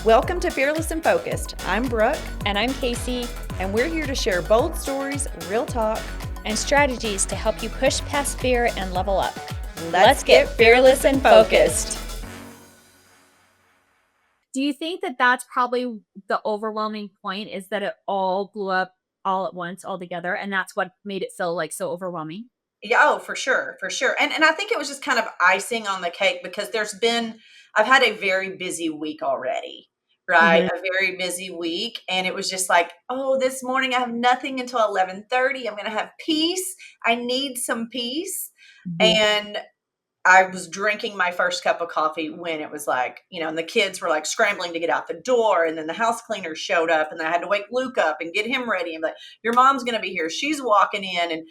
Welcome to Fearless and Focused. I'm Brooke. And I'm Casey. And we're here to share bold stories, real talk, and strategies to help you push past fear and level up. Let's get fearless and focused. Do you think that that's probably the overwhelming point, is that it all blew up all at once, all together, and that's what made it feel like so overwhelming? Yeah, oh, for sure, for sure. And I think it was just kind of icing on the cake because I've had a very busy week already, right? Mhm. A very busy week. And it was just like, oh, this morning I have nothing until 11:30. I'm going to have peace. I need some peace. Mhm. And I was drinking my first cup of coffee when it was like, and the kids were like scrambling to get out the door. And then the house cleaner showed up and I had to wake Luke up and get him ready. And like, your mom's going to be here. She's walking in and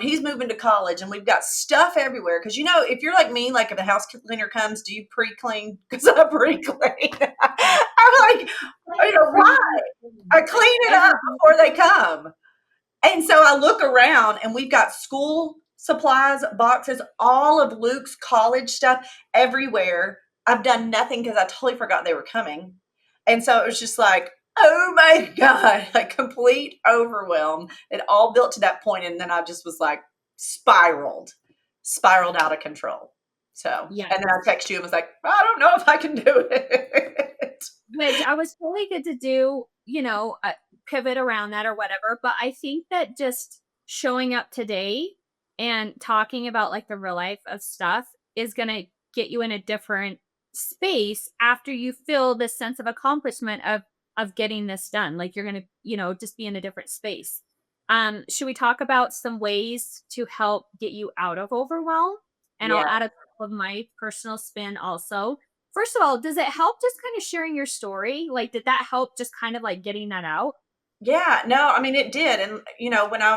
he's moving to college and we've got stuff everywhere. Cause if you're like me, like if the house cleaner comes, do you pre-clean? Cause I pre-clean. I'm like, why? I clean it up before they come. And so I look around and we've got school supplies, boxes, all of Luke's college stuff everywhere. I've done nothing because I totally forgot they were coming. And so it was just like, oh my God, like complete overwhelm. It all built to that point. And then I just was like spiraled out of control. So, Yeah. And then I texted you and was like, I don't know if I can do it. Which I was totally good to do, pivot around that or whatever. But I think that just showing up today and talking about like the real life of stuff is going to get you in a different space after you feel this sense of accomplishment of getting this done. Like you're going to, just be in a different space. Should we talk about some ways to help get you out of overwhelm? And Yeah. I'll add a couple of my personal spin also. First of all, does it help just kind of sharing your story? Like, did that help just kind of like getting that out? Yeah, no, I mean it did. And when I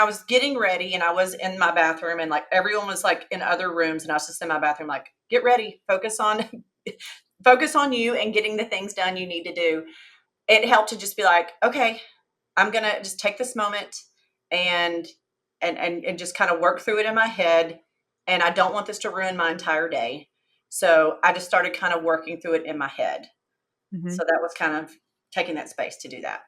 was getting ready and I was in my bathroom and like everyone was like in other rooms and I was just in my bathroom like, get ready, focus on focus on you and getting the things done you need to do. It helped to just be like, okay, I'm going to just take this moment and just kind of work through it in my head, and I don't want this to ruin my entire day. So I just started kind of working through it in my head. Mhm. So that was kind of taking that space to do that.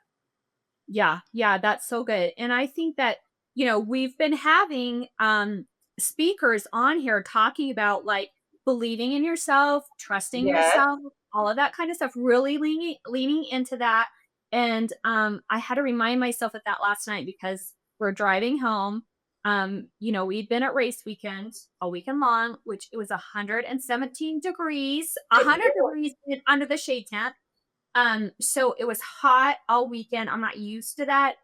Yeah, that's so good. And I think that, we've been having speakers on here talking about like believing in yourself, trusting Yes. yourself, all of that kind of stuff, really leaning into that. And I had to remind myself of that last night because we're driving home. We'd been at race weekend all weekend long, which it was 117 degrees, 100 degrees under the shade tent. So it was hot all weekend. I'm not used to that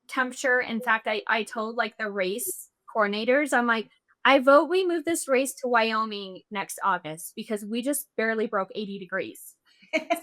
temperature. In fact, I told like the race coordinators, I'm like, I vote we move this race to Wyoming next August because we just barely broke 80 degrees.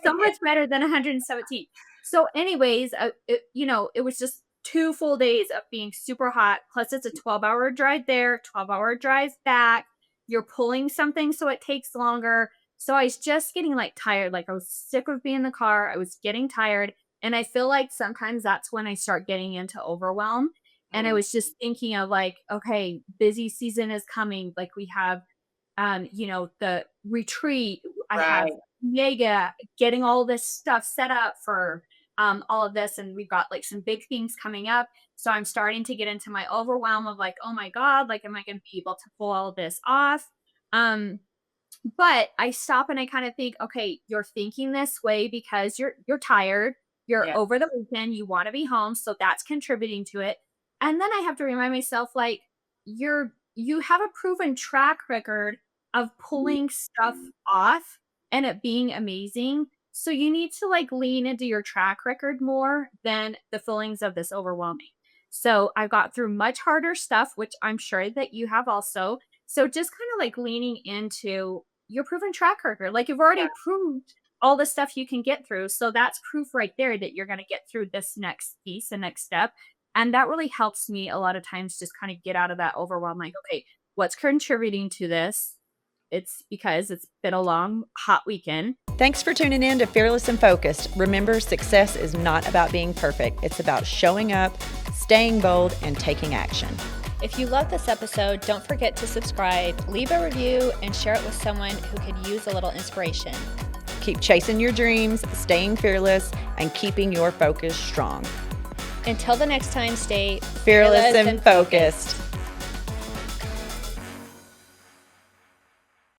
So much better than 117. So anyways, it was just 2 full days of being super hot. Plus it's a 12-hour drive there, 12-hour drive back. You're pulling something, so it takes longer. So I was just getting like tired. Like I was sick of being in the car. I was getting tired. And I feel like sometimes that's when I start getting into overwhelm. And I was just thinking of like, okay, busy season is coming. Like we have, the retreat. I have Right. Mega getting all this stuff set up for all of this. And we've got like some big things coming up. So I'm starting to get into my overwhelm of like, oh my God, like, am I going to be able to pull all of this off? But I stop and I kind of think, okay, you're thinking this way because you're tired, you're Yeah. over the weekend, you want to be home, so that's contributing to it. And then I have to remind myself like you have a proven track record of pulling stuff off and it being amazing. So you need to like lean into your track record more than the feelings of this overwhelming. So I've got through much harder stuff, which I'm sure that you have also. So just kind of like leaning into your proven track record. Like you've already proved all the stuff you can get through. So that's proof right there that you're going to get through this next piece, the next step. And that really helps me a lot of times just kind of get out of that overwhelm. Like, okay, what's contributing to this? It's because it's been a long, hot weekend. Thanks for tuning in to Fearless and Focused. Remember, success is not about being perfect. It's about showing up, staying bold, and taking action. If you love this episode, don't forget to subscribe, leave a review, and share it with someone who could use a little inspiration. Keep chasing your dreams, staying fearless, and keeping your focus strong. Until the next time, stay Fearless and focused.